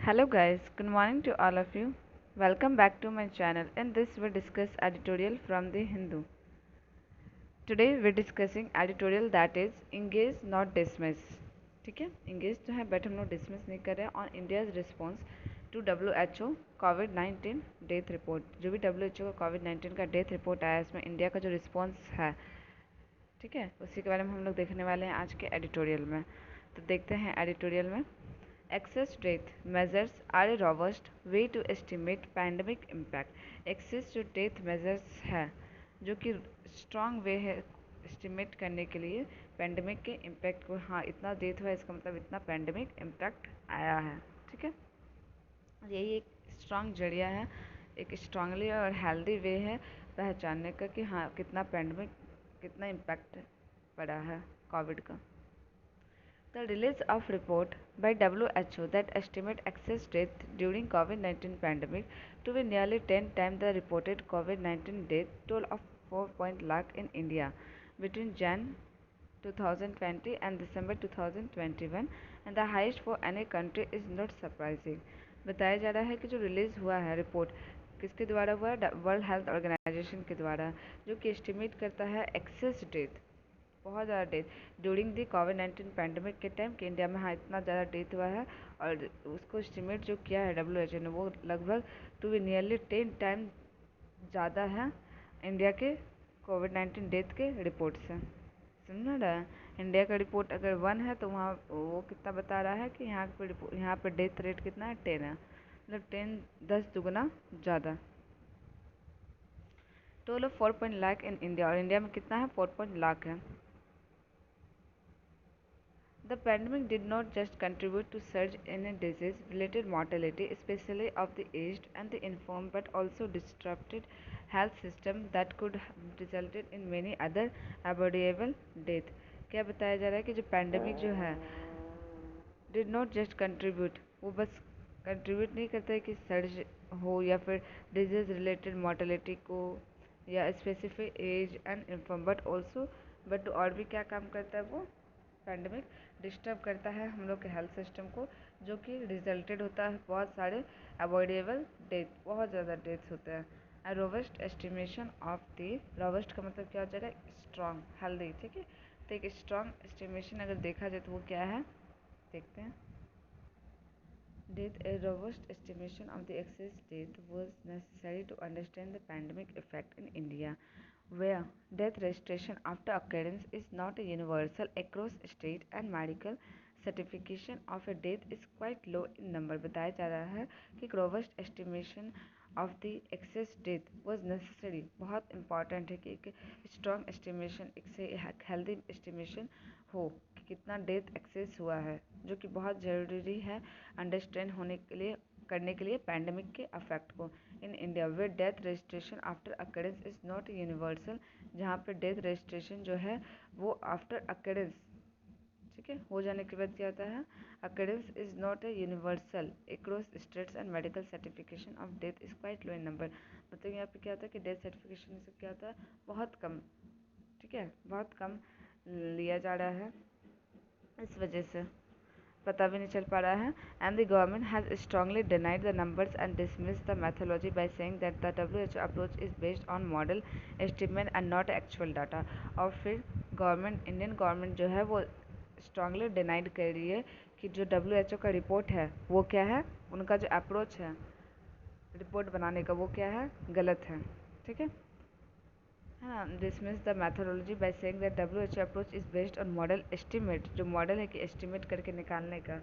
Hello guys, good morning to all of you. Welcome back to my channel. In this we discuss editorial from the Hindu. Today we're discussing editorial that is engage not dismiss. ठीक है, engage तो है but हम लोग dismiss नहीं कर रहे हैं on India's response to WHO COVID-19 death report. जो भी WHO का COVID-19 का डेथ रिपोर्ट आया है इसमें इंडिया का जो रिस्पॉन्स है, ठीक है, उसी के बारे में हम लोग देखने वाले हैं आज के एडिटोरियल में. तो देखते हैं एडिटोरियल में. Excess death measures are a robust way to estimate pandemic impact. Excess जो death measures है जो कि strong way है estimate करने के लिए pandemic के impact को. हाँ, इतना death हुआ इसका मतलब इतना pandemic impact आया है. ठीक है, यही एक strong जरिया है, एक strongly और healthy way है पहचानने का कि हाँ कितना pandemic कितना impact पड़ा है कोविड का. The release of report by WHO that estimate excess death during COVID-19 pandemic to be nearly 10 times the reported COVID-19 death toll of 4 lakh in India between Jan 2020 and December 2021 and the highest for any country is not surprising. बताया जा रहा है कि जो release हुआ है report किसके द्वारा हुआ है, वर्ल्ड हेल्थ ऑर्गेनाइजेशन के द्वारा, जो कि एस्टिमेट करता है एक्सेस डेथ, बहुत ज़्यादा death during the covid pandemic के टाइम कि इंडिया में हाँ इतना ज़्यादा डेथ हुआ है. और उसको एस्टिमेट जो किया है WHO ने वो लगभग टू बी नियरली 10 टाइम ज़्यादा है इंडिया के कोविड-19 डेथ के रिपोर्ट से. समझ रहा है, इंडिया का रिपोर्ट अगर 1 है तो वहाँ वो कितना बता रहा है कि यहाँ पे डेथ रेट कितना है, 10 है, मतलब 10 10 दुगना ज़्यादा. टोटल 4 लाख इन इंडिया, और इंडिया में कितना है 4 लाख है. The pandemic did not just contribute to surge in disease-related mortality, especially of the aged and the infirm, but also disrupted health system that could have resulted in many other avoidable death. क्या बताया जा रहा है कि जो pandemic जो है did not just contribute, वो बस कंट्रीब्यूट नहीं करता है कि सर्ज हो या फिर डिजीज रिलेटेड मोर्टेलिटी को या specific age and inform, but also but और भी क्या काम करता है वो पैंडमिक, डिस्टर्ब करता है हम लोग के हेल्थ सिस्टम को, जो कि रिजल्टेड होता है बहुत सारे अवॉइडेबल डेथ, बहुत ज़्यादा डेथ्स होते हैं. Robust estimation of the, robust का मतलब क्या हो जाएगा, स्ट्रॉन्ग हेल्दी. ठीक है, तो एक स्ट्रॉन्ग एस्टिमेशन अगर देखा जाए तो वो क्या है देखते हैं. Death, a robust estimation of the excess death was necessary to understand the pandemic effect in India, where death registration after occurrence is not universal across state and medical certification of a death is quite low in number. बताया जा रहा है कि robust estimation of the excess death was necessary, बहुत important है कि एक strong estimation, एक से healthy estimation हो कि कितना डेथ एक्सेस हुआ है, जो कि बहुत ज़रूरी है अंडरस्टैंड होने के लिए करने के लिए पैंडमिक के अफेक्ट को. In India way death registration after occurrence is not universal, जहाँ पे डेथ रजिस्ट्रेशन जो है वो आफ्टर अकरेंस, ठीक है, हो जाने के बाद क्या होता है, occurrence is not a universal across states and medical certification of death is quite low in number. मतलब यहाँ पे क्या होता है कि डेथ सर्टिफिकेशन से क्या होता है बहुत कम, ठीक है, बहुत कम लिया जा रहा है, इस वजह से पता भी नहीं चल पा रहा है. And the government has strongly denied the numbers and dismiss the methodology by saying that the WHO approach is based on model estimate and not actual data. और फिर गवर्नमेंट, इंडियन गवर्नमेंट जो है वो स्ट्रांगली डिनाइड कर रही है कि जो WHO का रिपोर्ट है वो क्या है, उनका जो अप्रोच है रिपोर्ट बनाने का वो क्या है, गलत है. ठीक है, हाँ, dismiss the methodology by saying that WHO approach is based on model estimate. जो मॉडल है कि एस्टिमेट करके निकालने का,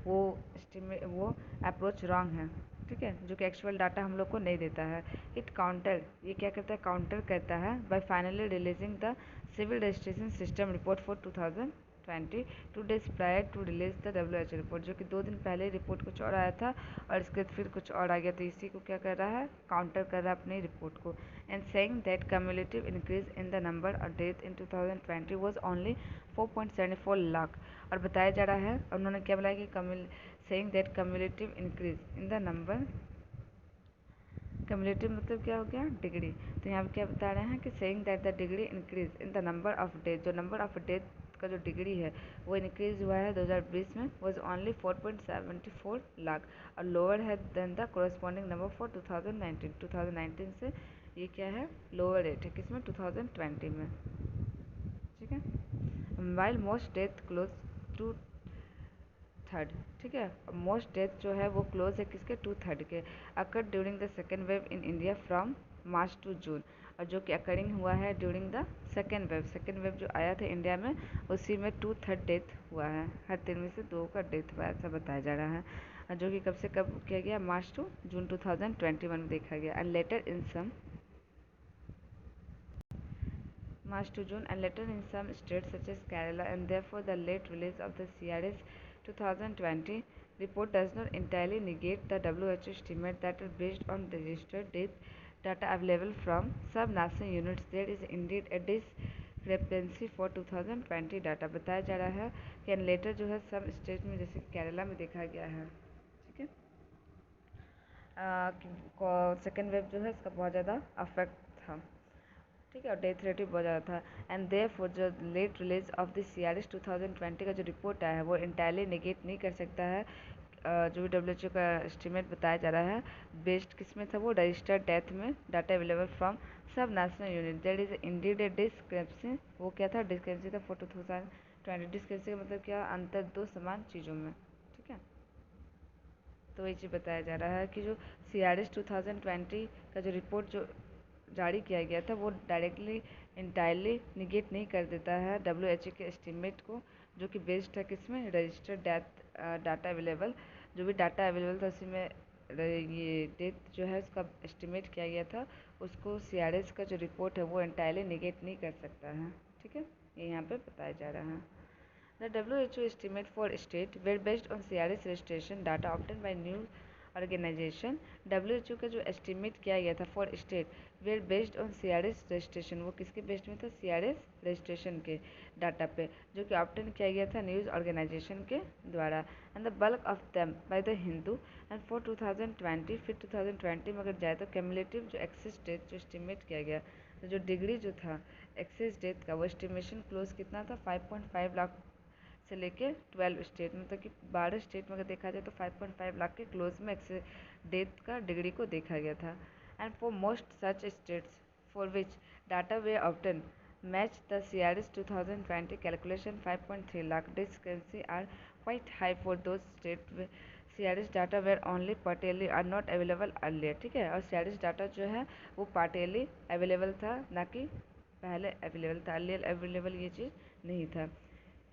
वो estimate वो अप्रोच रॉन्ग है. ठीक है, जो कि एक्चुअल डाटा हम लोग को नहीं देता है. इट काउंटर, ये क्या करता है, काउंटर करता है by finally releasing the civil registration system report for 2020 2 days prior to release the WHO report, जो कि 2 दिन पहले रिपोर्ट कुछ और आया था और इसके बाद फिर कुछ और आ गया. तो इसी को क्या कर रहा है, काउंटर कर रहा है अपनी रिपोर्ट को. And saying that cumulative increase in the number of death in 2020 was only 4.74 lakh. और बताया जा रहा है, और उन्होंने क्या बोला कि saying that cumulative increase in the number, cumulative मतलब क्या हो गया, डिग्री. तो यहाँ पे क्या बता रहे हैं कि saying that the degree increase in the number of death, जो number of death का जो डिग्री है वो इंक्रीज हुआ है 2020 में वॉज ओनली 4.74 लाख और लोअर है than the corresponding number for 2019 से ये क्या है, लोअर रेट है किसमें, 2020 में। ठीक है, while most death close to third. ठीक है, मोस्ट डेथ जो है वो क्लोज है किसके, 2/3 के। Occur during the second wave in India from March to June, और जो कि अकरिंग हुआ है ड्यूरिंग द सेकेंड वेव जो आया था इंडिया में उसी में 2/3 डेथ हुआ है, हर 3 में से 2 का डेथ हुआ है ऐसा बताया जा रहा है। और जो कि कब से कब किया गया, मार्च टू जून 2021 में देखा गया। And later in some March to June and later in some states such as Kerala, and therefore the late release of the CRS 2020 report does not entirely negate the WHO estimate that is based on registered death data available from sub-national units. There is indeed a discrepancy for 2020 data. बताया जा रहा है कि letter जो है सब state में जैसे केरला में देखा गया है, ठीक है, सेकेंड वेव जो है इसका बहुत ज़्यादा अफेक्ट था, ठीक है, और डेथ रेट भी बहुत ज़्यादा था। एंड देयरफॉर जो late release of the CRS 2020 का जो रिपोर्ट आया है वो इंटायरली निगेट नहीं कर सकता है जो भी WHO का एस्टिमेट बताया जा रहा है बेस्ड किस में था, वो रजिस्टर्ड डेथ में data available from sub national unit. There is indeed a discrepancy, वो क्या था, डिस्क्रिपेंसी था फॉर 2020। डिस्क्रिपेंसी का मतलब क्या, अंतर दो समान चीज़ों में, ठीक है। तो वही चीज़ बताया जा रहा है कि जो CRS 2020 का जो रिपोर्ट जो जारी किया गया था वो डायरेक्टली इंटायरली निगेट नहीं कर देता है WHO के एस्टिमेट को, जो कि बेस्ड है किसमें, रजिस्टर्ड डेथ डाटा अवेलेबल, जो भी डाटा अवेलेबल था उसी में ये डेथ जो है उसका एस्टिमेट किया गया था, उसको CRS का जो रिपोर्ट है वो इंटायरली निगेट नहीं कर सकता है, ठीक है, ये यहाँ पे बताया जा रहा है। The WHO estimate for state were based on CRS registration data obtained by news organization। WHO का जो एस्टिमेट किया गया था for state where based on CRS registration, वो किसके बेस्ड में था, CRS रजिस्ट्रेशन के डाटा पे, जो कि ऑप्टेन किया गया था न्यूज़ ऑर्गेनाइजेशन के द्वारा। And the bulk of them by the Hindu. And for 2020, फिर 2020 में अगर जाए तो कैमुलेटिव जो एक्सेस डेट जो एस्टिमेट किया गया, तो जो डिग्री जो था एक्सेस डेट का वो एस्टिमेशन क्लोज कितना था, 5.5 लाख से लेके 12 स्टेट, मतलब कि 12 स्टेट में अगर देखा जाए तो 5.5 लाख के क्लोज में डेथ का डिग्री को देखा गया था। And for most such states for which data we often match the CRS 2020 calculation 5.3 lakh discrepancy are quite high for those state CRS data where only partially are not available earlier, ठीक है, और CRS data जो है वो पार्टियली available था, ना कि पहले अवेलेबल था, अर्लियर अवेलेबल ये चीज़ नहीं था।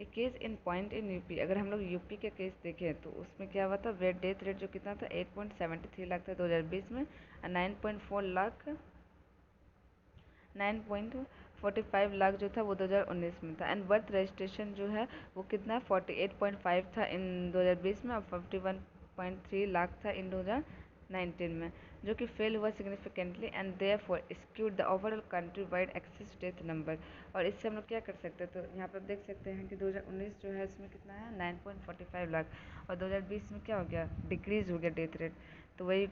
एक case in point in UP, अगर हम लोग यूपी के केस देखें तो उसमें क्या हुआ था, वेट डेथ रेट जो कितना था 8.73 लाख था 2020 में, और 9.45 लाख जो था वो 2019 में था। एंड बर्थ रजिस्ट्रेशन जो है वो कितना 48.5 था इन 2020 में और 51.3 लाख था इन 2019 में, जो कि फेल हुआ significantly and therefore skewed the overall country wide excess death number. और इससे हम लोग क्या कर सकते हैं, तो यहाँ पर आप देख सकते हैं कि 2019 जो है इसमें कितना है 9.45 लाख, और 2020 में क्या हो गया, डिक्रीज हो गया डेथ रेट। तो वही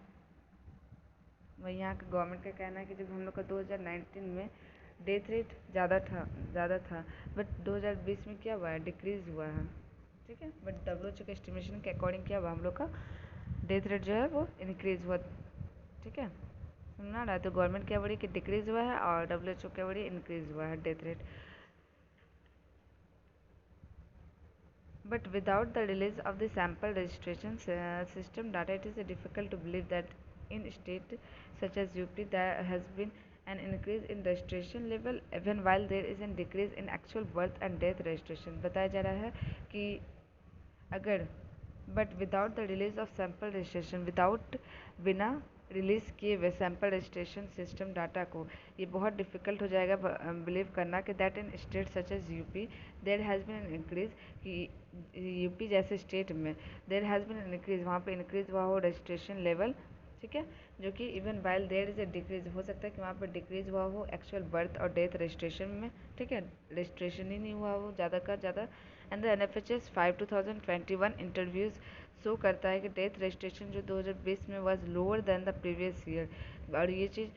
यहाँ का गवर्नमेंट का कहना है कि जब हम लोग का 2019 में डेथ रेट ज़्यादा था बट 2020 में क्या हुआ है, डिक्रीज हुआ है, ठीक है, बट WHO के एस्टिमेशन के अकॉर्डिंग क्या हुआ, हम लोग का डेथ रेट जो है वो इंक्रीज हुआ, ठीक है, सुनना रहा। तो गवर्नमेंट क्या बोली कि डिक्रीज हुआ है और WHO क्या बोली इंक्रीज हुआ है death rate. But without the release of the sample registration system data, it is difficult to believe that in states such as UP there has been an increase in registration level even while there is a decrease in actual birth and death registration। बताया जा रहा है कि अगर but without the release of sample registration, without बिना release किए हुए sample registration system data को ये बहुत डिफ़िकल्ट हो जाएगा बिलीव करना कि that in state such as UP there has been an increase, कि यूपी जैसे स्टेट में there has been an increase, वहाँ पे इंक्रीज हुआ हो रजिस्ट्रेशन लेवल, ठीक है, जो कि even while there is a decrease, हो सकता है कि वहाँ पर डिक्रीज हुआ हो एक्चुअल बर्थ और डेथ रजिस्ट्रेशन में, ठीक है, रजिस्ट्रेशन ही नहीं हुआ हो ज़्यादा का ज़्यादा। And the NFHS 5 2021 interviews show करता है कि डेथ रजिस्ट्रेशन जो 2020 में was lower than the previous year, और ये चीज़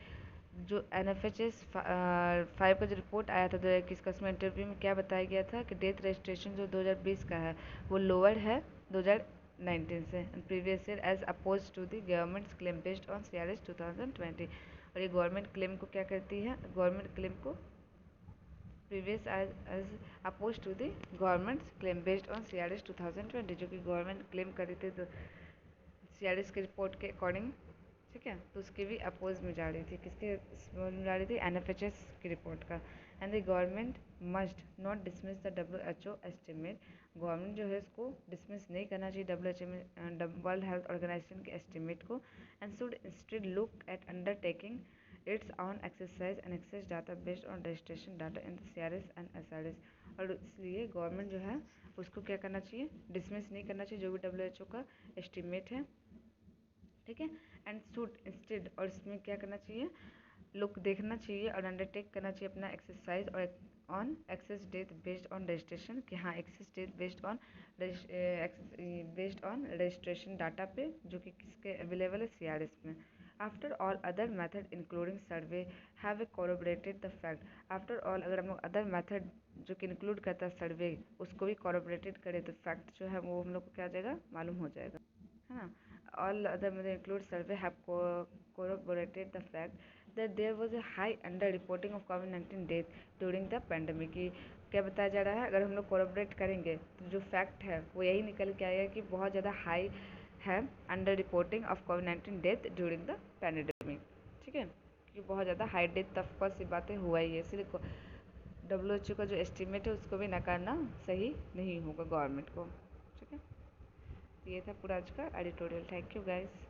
जो NFHS 5 का जो रिपोर्ट आया था 2021 का, उसमें इंटरव्यू में क्या बताया गया था कि डेथ रजिस्ट्रेशन जो 2020 का है वो लोअर है 2019 से, previous year, as opposed to the government's claim based on CRS 2020। और ये गवर्नमेंट क्लेम को क्या करती है, गवर्नमेंट क्लेम को previous as opposed to the government's claim based on CRS 2020, जो कि गवर्नमेंट क्लेम कर रही थी तो CRS की रिपोर्ट के अकॉर्डिंग, ठीक है, तो उसके भी अपोज में जा रही थी, किसके अपोज में जा रही थी, NFHS की रिपोर्ट का। And the government must not dismiss the WHO estimate, government जो है इसको डिसमिस नहीं करना चाहिए WHO में, वर्ल्ड हेल्थ ऑर्गेनाइजेशन के एस्टिमेट को, and should instead look at undertaking its own exercise and access data based on registration data in the CRS and SRS। और इसलिए गवर्नमेंट जो है उसको क्या करना चाहिए, डिसमिस नहीं करना चाहिए जो भी WHO का एस्टिमेट है, ठीक है, एंड शुड इंस्टेड, और इसमें क्या करना चाहिए, लुक देखना चाहिए और अंडरटेक करना चाहिए अपना एक्सरसाइज और on access date based on registration, कि हाँ access date based on registration data पे जो कि किसके अवेलेबल है, CRS में। After all other method including survey have a corroborated the fact, after all अगर हम लोग अदर मेथड जो कि इंक्लूड करता है सर्वे उसको भी कोरोबरेटेड करें तो फैक्ट जो है वो हम लोग को क्या आ जाएगा, मालूम हो जाएगा, है ना। All other methods include survey have corroborated the fact that there was a high under-reporting of COVID-19 death during the pandemic। कि क्या बताया जा रहा है, अगर हम लोग कोरोबरेट करेंगे तो जो फैक्ट है वो यही निकल के आएगा कि बहुत ज़्यादा हाई है under reporting of COVID-19 death during the pandemic, ठीक है, कि बहुत ज़्यादा हाई डेथ तक का सी बातें हुआ ही है, इसलिए WHO का जो एस्टिमेट है उसको भी नकारना सही नहीं होगा गवर्नमेंट को, ठीक है। तो ये था पूरा आज का एडिटोरियल। Thank you guys.